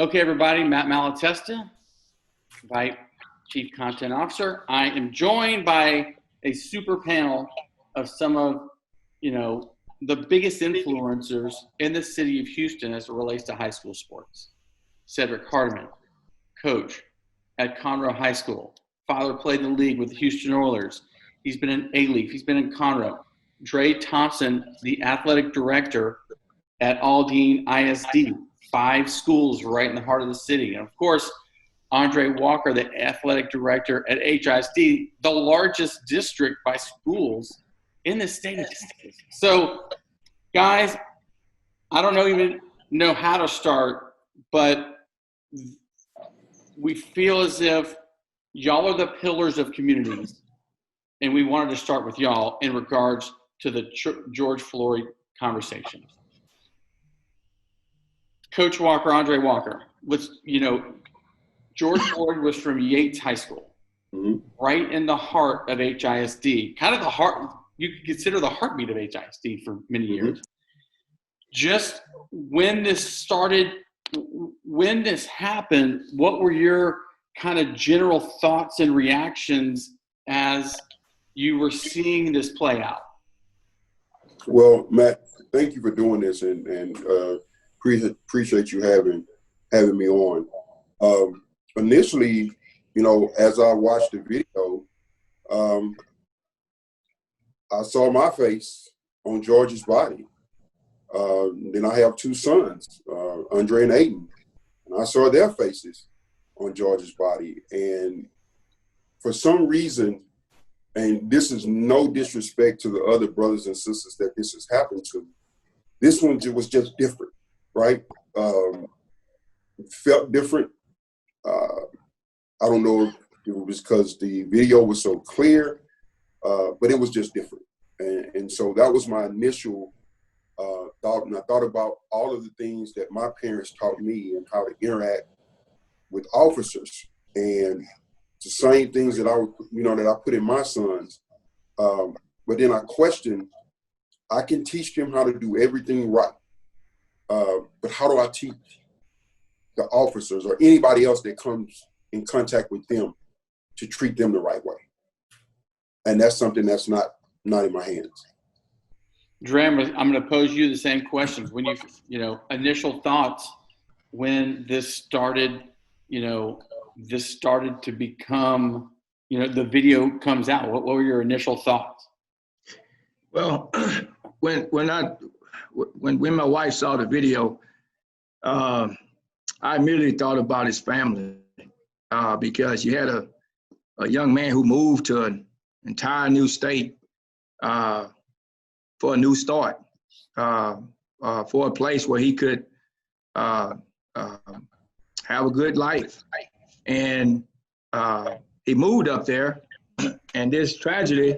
Okay, everybody, Matt Malatesta, VYPE Chief Content Officer. I am joined by a super panel of some of, the biggest influencers in the city of Houston as it relates to high school sports. Cedric Hardeman, coach at Conroe High School. Father played in the league with the Houston Oilers. He's been in A-Leaf. He's been in Conroe. Dre Thompson, the athletic director at Aldine ISD. 5 schools right in the heart of the city. And of course, Andre Walker, the athletic director at HISD, the largest district by schools in the state of Texas. So, guys, I don't even know how to start, but we feel as if y'all are the pillars of communities, and we wanted to start with y'all in regards to the George Floyd conversation. Coach Walker, Andre Walker, George Floyd was from Yates High School, right in the heart of HISD, kind of the heart, you could consider the heartbeat of HISD for many years. Just when this happened, what were your kind of general thoughts and reactions as you were seeing this play out? Well, Matt, thank you for doing this, and appreciate you having me on. Initially, as I watched the video, I saw my face on George's body. Then I have 2 sons, Andre and Aiden, and I saw their faces on George's body. And for some reason, and this is no disrespect to the other brothers and sisters that this has happened to, this one was just different. Right? Felt different. I don't know if it was because the video was so clear, but it was just different. And so that was my initial thought. And I thought about all of the things that my parents taught me and how to interact with officers. And the same things that I put in my sons. But then I questioned, I can teach them how to do everything right. But how do I teach the officers or anybody else that comes in contact with them to treat them the right way? And that's something that's not in my hands. Dre, I'm going to pose you the same questions. When initial thoughts when this started, to become, the video comes out. What were your initial thoughts? Well, when my wife saw the video, I immediately thought about his family because you had a young man who moved to an entire new state for a new start, for a place where he could have a good life. And he moved up there, and this tragedy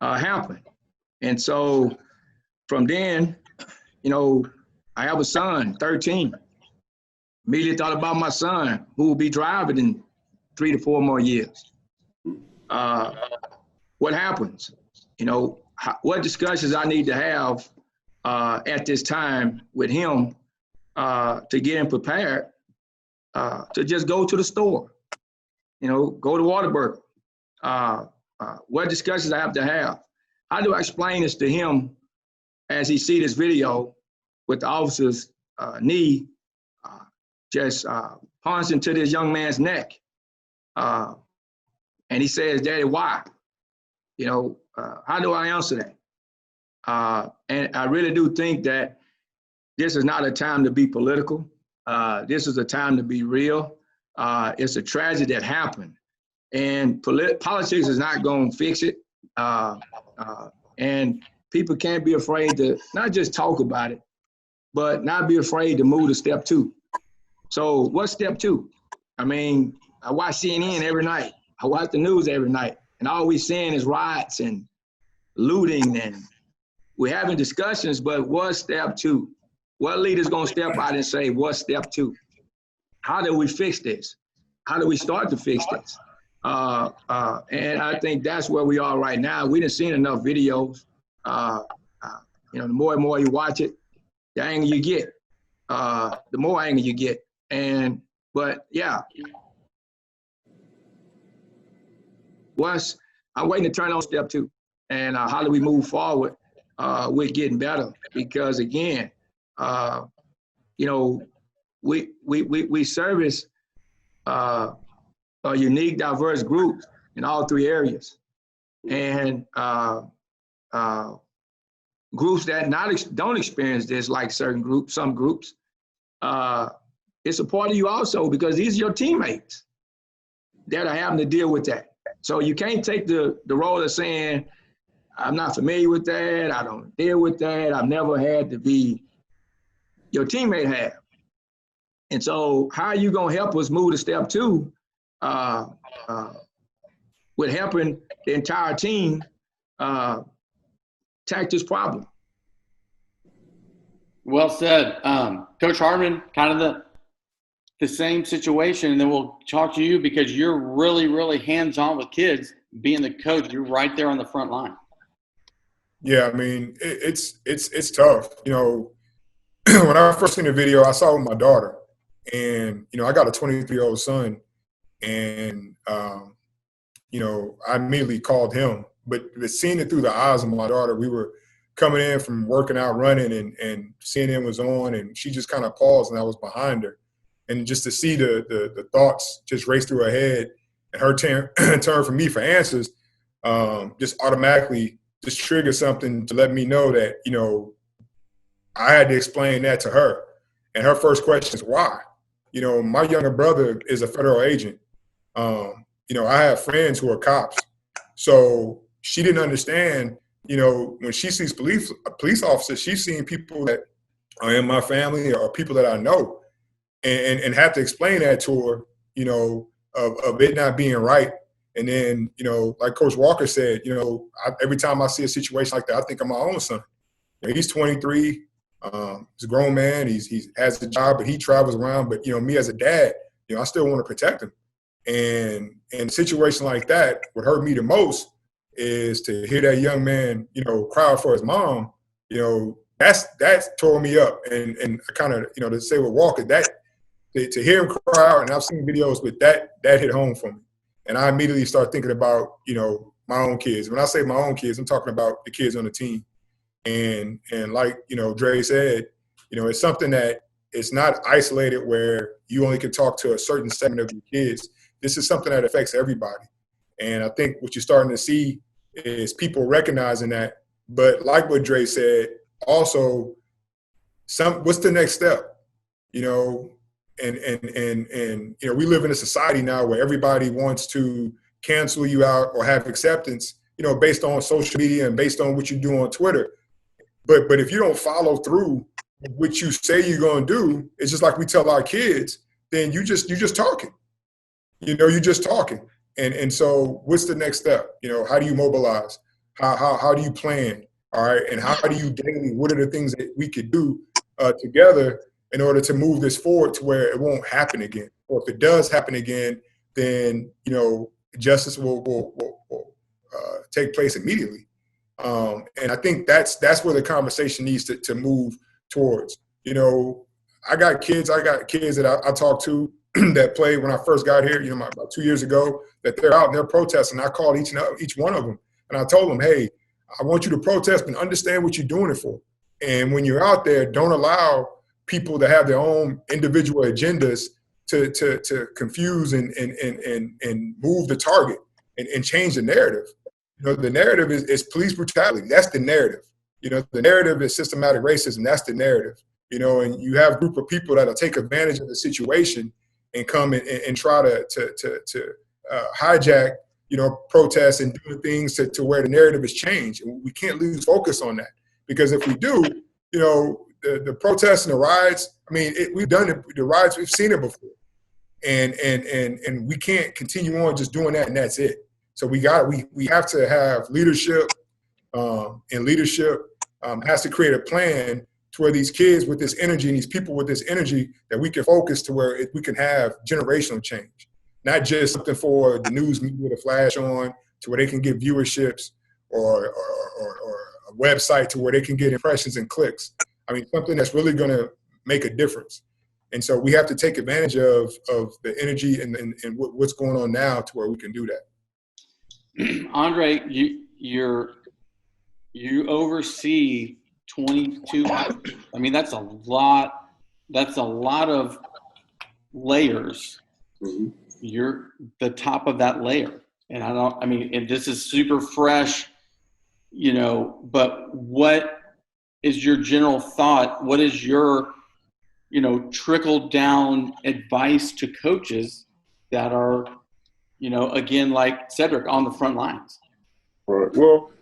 happened. And so from then, I have a son, 13. Immediately thought about my son, who will be driving in 3 to 4 more years. What happens? What discussions I need to have at this time with him to get him prepared to just go to the store, go to Whataburger. What discussions I have to have? How do I explain this to him as he see this video with the officer's knee just punching to this young man's neck? And he says, "Daddy, why?" How do I answer that? And I really do think that this is not a time to be political. This is a time to be real. It's a tragedy that happened. And politics is not going to fix it. And people can't be afraid to not just talk about it, but not be afraid to move to step 2. So what's step 2? I watch CNN every night. I watch the news every night. And all we're seeing is riots and looting. And we're having discussions, but what's step 2? What leader's going to step out and say, what's step 2? How do we fix this? How do we start to fix this? And I think that's where we are right now. We done seen enough videos. The more and more you watch it, the angry you get, the more angry you get. But yeah, I'm waiting to turn on step 2, and how do we move forward with getting better? Because again, you know, we service a unique, diverse group in all 3 areas, and groups that don't experience this, like some groups, it's a part of you also, because these are your teammates that are having to deal with that. So you can't take the role of saying, I'm not familiar with that, I don't deal with that, I've never had to be. Your teammate have. And so how are you gonna help us move to step 2 with helping the entire team tackle this problem? Well said. Coach Hardeman, kind of the same situation, and then we'll talk to you because you're really, really hands-on with kids. Being the coach, you're right there on the front line. Yeah, I mean, it's tough. You know, when I first seen the video, I saw it with my daughter, and you know, I got a 23-year-old son, and you know, I immediately called him. But seeing it through the eyes of my daughter, we were coming in from working out, running, and CNN was on, and she just kind of paused, and I was behind her. And just to see the thoughts just race through her head and her turn for me for answers, just automatically just triggered something to let me know that, you know, I had to explain that to her. And her first question is, why? You know, my younger brother is a federal agent. You know, I have friends who are cops. So she didn't understand, you know, when she sees police officers, she's seeing people that are in my family or people that I know. And have to explain that to her, you know, of it not being right. And then, you know, like Coach Walker said, you know, every time I see a situation like that, I think of my own son. You know, he's 23. He's a grown man. He has a job, but he travels around. But, you know, me as a dad, you know, I still want to protect him. And in a situation like that, what hurt me the most is to hear that young man, you know, cry out for his mom. You know, that's tore me up. And I kind of, you know, to say with Walker, that to hear him cry out, and I've seen videos, but that hit home for me. And I immediately start thinking about, you know, my own kids. When I say my own kids, I'm talking about the kids on the team. And like, you know, Dre said, you know, it's something that it's not isolated where you only can talk to a certain segment of your kids. This is something that affects everybody. And I think what you're starting to see is people recognizing that. But like what Dre said, also, what's the next step? You know, and you know, we live in a society now where everybody wants to cancel you out or have acceptance, you know, based on social media and based on what you do on Twitter. But if you don't follow through what you say you're going to do, it's just like we tell our kids, then you're just talking. You know, you're just talking. And so what's the next step? You know, how do you mobilize? How do you plan? All right. And how do you daily, what are the things that we could do together in order to move this forward to where it won't happen again? Or if it does happen again, then, you know, justice will take place immediately. And I think that's where the conversation needs to move towards. You know, I got kids that I talk to that played when I first got here, you know, about 2 years ago, that they're out and they're protesting. I called each one of them, and I told them, hey, I want you to protest, but understand what you're doing it for. And when you're out there, don't allow people to have their own individual agendas to confuse and move the target and change the narrative. You know, the narrative is police brutality. That's the narrative. You know, the narrative is systematic racism. That's the narrative. You know, and you have a group of people that'll take advantage of the situation and come and try to hijack, you know, protests and do things to where the narrative is changed. And we can't lose focus on that, because if we do, you know, the protests and the riots, I mean, we've done it, the riots, we've seen it before. And we can't continue on just doing that and that's it. So we have to have leadership, and leadership has to create a plan to where these kids with this energy and these people with this energy, that we can focus to where we can have generational change, not just something for the news media to flash on to where they can get viewerships or a website to where they can get impressions and clicks. I mean, something that's really going to make a difference. And so we have to take advantage of the energy and what's going on now to where we can do that. Andre, you oversee 22. I mean, that's a lot. That's a lot of layers. Mm-hmm. You're the top of that layer, and and this is super fresh, but what is your general thought? What is your, trickle down advice to coaches that are, again, like Cedric, on the front lines? All right. Well,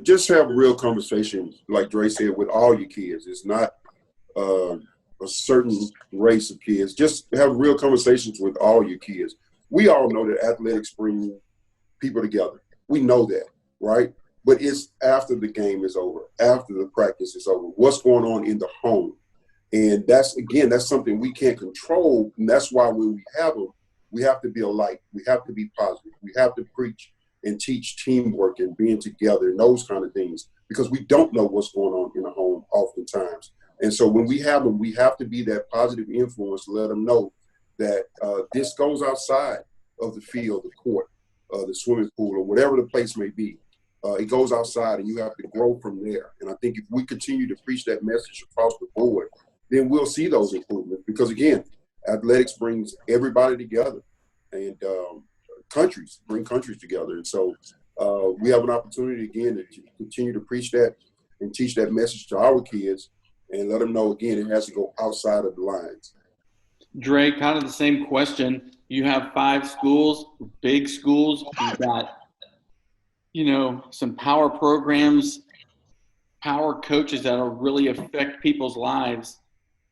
just have a real conversation, like Dre said, with all your kids. It's not a certain race of kids. Just have real conversations with all your kids. We all know that athletics bring people together. We know that, right? But it's after the game is over, after the practice is over, what's going on in the home. And that's something we can't control. And that's why when we have them, we have to be a light. We have to be positive. We have to preach and teach teamwork and being together and those kind of things, because we don't know what's going on in the home oftentimes. And so when we have them, we have to be that positive influence to let them know that this goes outside of the field, the court, the swimming pool, or whatever the place may be. It goes outside, and you have to grow from there. And I think if we continue to preach that message across the board, then we'll see those improvements. Because, again, athletics brings everybody together, and countries bring countries together. And so we have an opportunity, again, to continue to preach that and teach that message to our kids and let them know, again, it has to go outside of the lines. Dre, kind of the same question. You have 5 schools, big schools. You've got, some power programs, power coaches that'll really affect people's lives.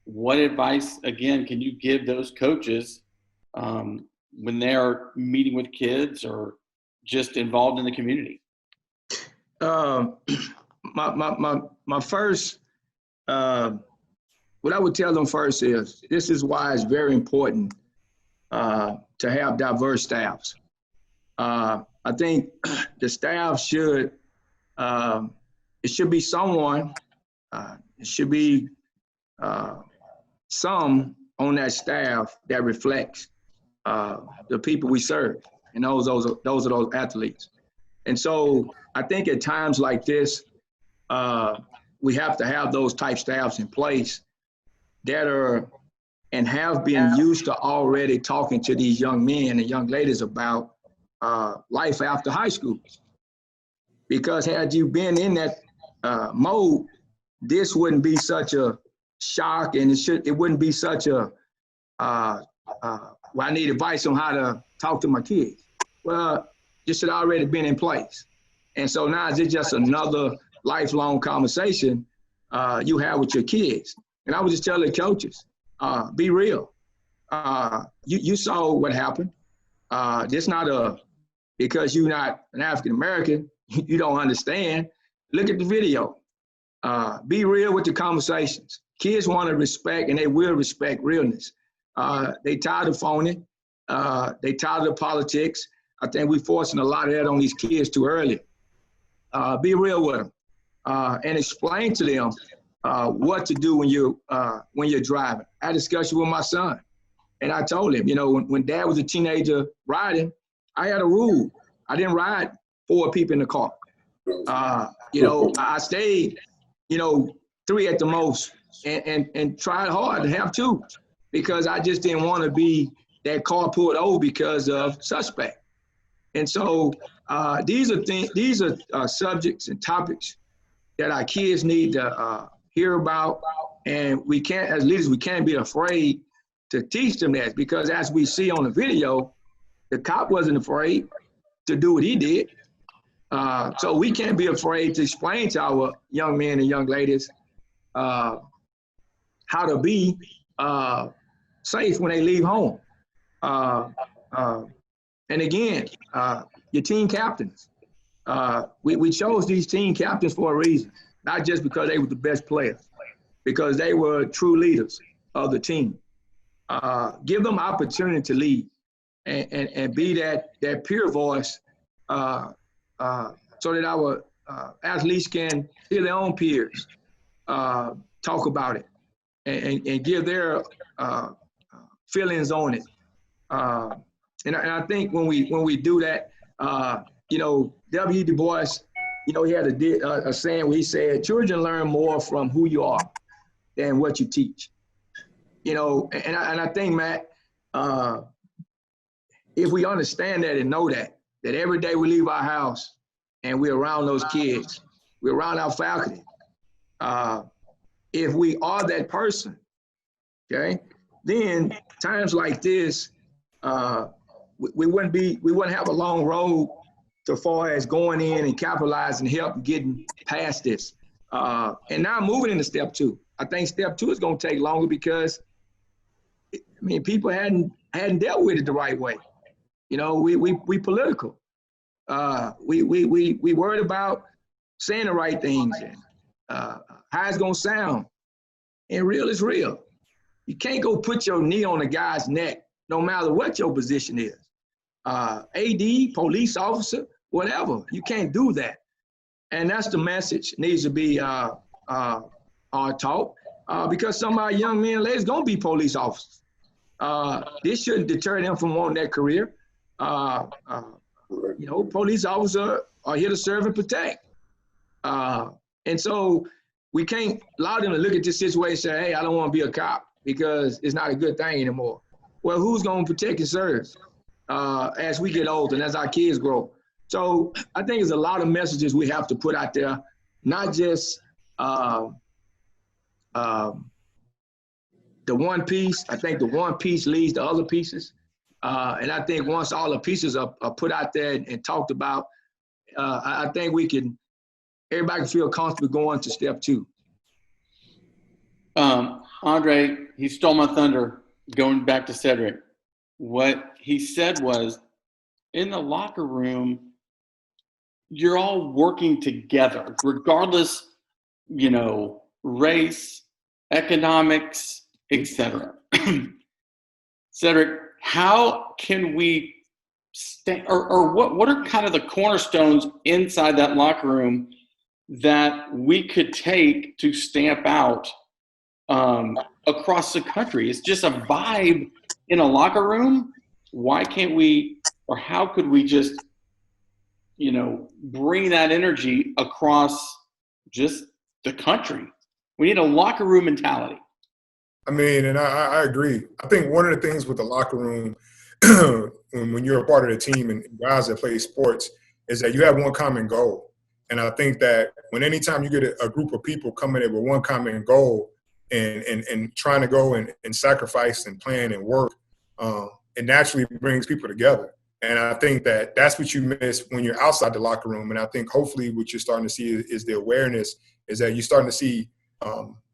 What advice, again, can you give those coaches when they're meeting with kids or just involved in the community? My first, what I would tell them first is, this is why it's very important to have diverse staffs. I think the staff should, it should be someone, it should be some on that staff that reflects the people we serve, and those are those athletes. And so I think at times like this, we have to have those type staffs in place that are and have been used to already talking to these young men and young ladies about life after high school. Because had you been in that mode, this wouldn't be such a shock, and it wouldn't be such a well, I need advice on how to talk to my kids. Well, this had already been in place. And so now it's just another lifelong conversation you have with your kids. And I would just tell the coaches, be real. You saw what happened. This not because you're not an African-American, you don't understand. Look at the video. Be real with the conversations. Kids want to respect, and they will respect realness. They tired of phoning. They tired of politics. I think we're forcing a lot of that on these kids too early. Be real with them and explain to them what to do when you're driving. I had a discussion with my son, and I told him, when Dad was a teenager riding, I had a rule. I didn't ride 4 people in the car. I stayed, 3 at the most, and tried hard to have 2, because I just didn't want to be that car pulled over because of suspect. And so these are subjects and topics that our kids need to hear about, and we can't, as leaders, we can't be afraid to teach them that, because as we see on the video, the cop wasn't afraid to do what he did. So we can't be afraid to explain to our young men and young ladies how to be safe when they leave home. And again, your team captains. We chose these team captains for a reason, not just because they were the best players, because they were true leaders of the team. Give them opportunity to lead and be that peer voice so that our athletes can hear their own peers talk about it. and give their feelings on it. And I think when we do that, W. Du Bois, he had a saying where he said, children learn more from who you are than what you teach. And I think, Matt, if we understand that and know that every day we leave our house and we're around those kids, we're around our faculty, if we are that person, okay, then times like this, we wouldn't have a long road so far as going in and capitalizing and help getting past this. And now moving into step 2. I think step 2 is going to take longer because, people hadn't dealt with it the right way. We political. We worried about saying the right things and how it's going to sound. And real is real. You can't go put your knee on a guy's neck, no matter what your position is. AD, police officer, whatever. You can't do that. And that's the message needs to be taught because some of our young men and ladies going to be police officers. This shouldn't deter them from wanting that career. Police officers are here to serve and protect. And so we can't allow them to look at this situation and say, hey, I don't want to be a cop because it's not a good thing anymore. Well, who's going to protect and serve as we get older and as our kids grow? So I think there's a lot of messages we have to put out there, not just the one piece. I think the one piece leads to other pieces. And I think once all the pieces are put out there and talked about, I think everybody can feel comfortable going to step 2. Andre, he stole my thunder going back to Cedric. What he said was, in the locker room, you're all working together, regardless, race, economics, etc. Cedric, how can we or what are kind of the cornerstones inside that locker room that we could take to stamp out across the country? It's just a vibe in a locker room. Why can't we, or how could we just, bring that energy across just the country? We need a locker room mentality. And I agree. I think one of the things with the locker room, when you're a part of the team and guys that play sports, is that you have one common goal. And I think that anytime you get a group of people coming in with one common goal and trying to go and sacrifice and plan and work, it naturally brings people together. And I think that that's what you miss when you're outside the locker room. And I think hopefully what you're starting to see is the awareness is that you're starting to see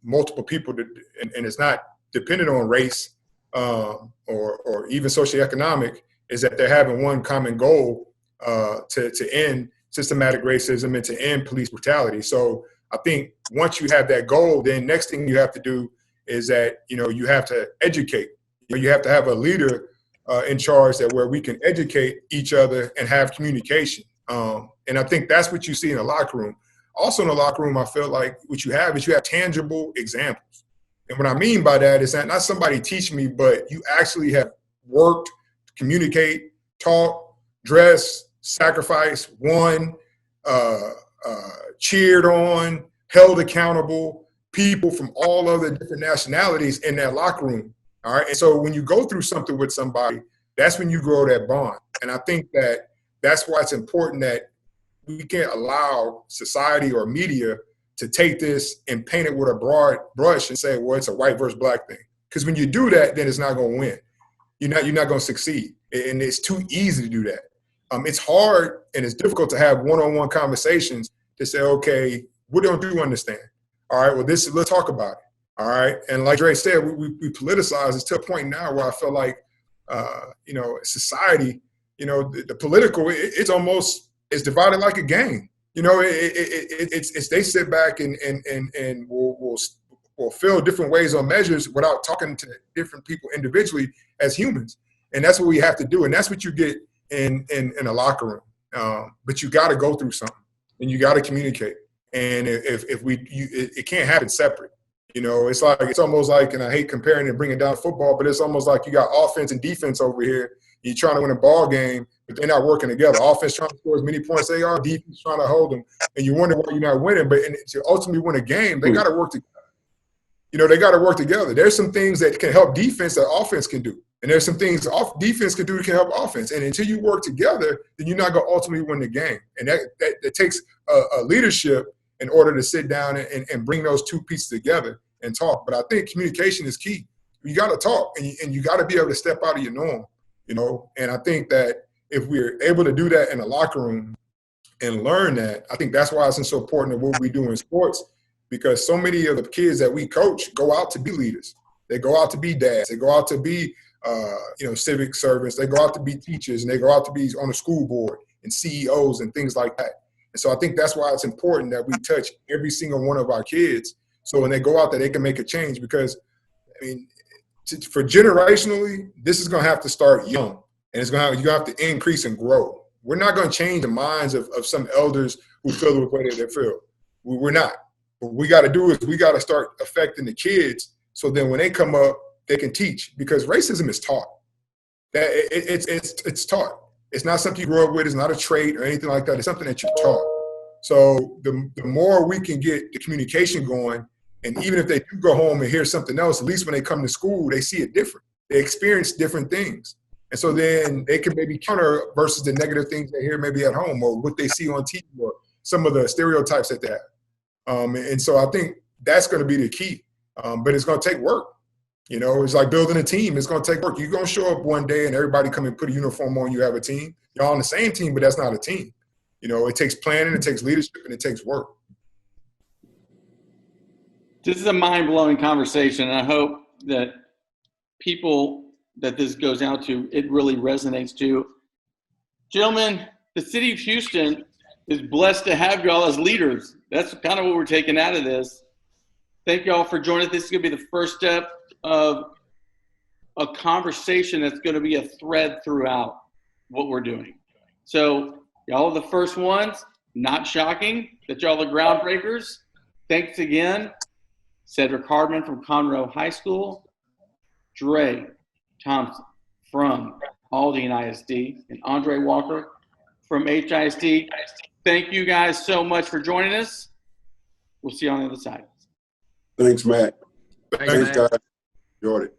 multiple people, and it's not dependent on race or even socioeconomic, is that they're having one common goal to end systematic racism and to end police brutality. So I think once you have that goal, then next thing you have to do is that, you have to educate. You have to have a leader in charge where we can educate each other and have communication. And I think that's what you see in the locker room. Also in the locker room, I feel like what you have is you have tangible examples. And what I mean by that is that not somebody teaching me, but you actually have worked, communicate, talk, dress, sacrifice, won, cheered on, held accountable, people from all other different nationalities in that locker room. All right. And so when you go through something with somebody, that's when you grow that bond. And I think that that's why it's important that we can't allow society or media to take this and paint it with a broad brush and say, well, it's a white versus black thing. Because when you do that, then it's not going to win. You're not going to succeed. And it's too easy to do that. It's hard and it's difficult to have one-on-one conversations to say, okay, what don't you understand? All right, well, let's talk about it. All right. And like Dre said, we politicize it to a point now where I feel like, society, the political, it's almost, it's divided like a game. It's they sit back and will fill different ways on measures without talking to different people individually as humans. And that's what we have to do. And that's what you get in a locker room. But you got to go through something and you got to communicate. And it can't happen separate. You know, it's almost like, and I hate comparing and bringing down football, but it's almost like you got offense and defense over here. You're trying to win a ball game, but they're not working together. Offense trying to score as many points as they are, defense trying to hold them, and you wonder why you're not winning. But to ultimately win a game, they got to work together. You know, they got to work together. There's some things that can help defense that offense can do. And there's some things defense can do that can help offense. And until you work together, then you're not going to ultimately win the game. And that takes a leadership in order to sit down and bring those two pieces together and talk. But I think communication is key. You got to talk, and you got to be able to step out of your norm, you know. And I think that if we're able to do that in the locker room and learn that, I think that's why it's so important that what we do in sports, because so many of the kids that we coach go out to be leaders. They go out to be dads. They go out to be civic servants. They go out to be teachers, and they go out to be on the school board and CEOs and things like that. And so I think that's why it's important that we touch every single one of our kids, so when they go out there, they can make a change. Because, I mean, for generationally, this is going to have to start young, and you're going to have to increase and grow. We're not going to change the minds of some elders who feel the way that they feel. We're not. What we got to do is we got to start affecting the kids, so then when they come up, they can teach. Because racism is taught. That it's taught. It's not something you grow up with. It's not a trait or anything like that. It's something that you're taught. So the more we can get the communication going, and even if they do go home and hear something else, at least when they come to school, they see it different. They experience different things. And so then they can maybe counter versus the negative things they hear maybe at home, or what they see on TV, or some of the stereotypes that they have. And so I think that's going to be the key. But it's going to take work. You know, it's like building a team. It's going to take work. You're going to show up one day and everybody come and put a uniform on, you have a team. You're on the same team, but that's not a team. You know, it takes planning, it takes leadership, and it takes work. This is a mind-blowing conversation, and I hope that people that this goes out to, it really resonates to. Gentlemen, the city of Houston is blessed to have y'all as leaders. That's kind of what we're taking out of this. Thank y'all for joining us. This is going to be the first step of a conversation that's going to be a thread throughout what we're doing. So y'all are the first ones. Not shocking that y'all are the groundbreakers. Thanks again. Cedric Hardeman from Conroe High School, Dre Thompson from Aldine ISD, and Andre Walker from HISD. Thank you guys so much for joining us. We'll see you on the other side. Thanks, Matt. Thanks, guys. Enjoyed it.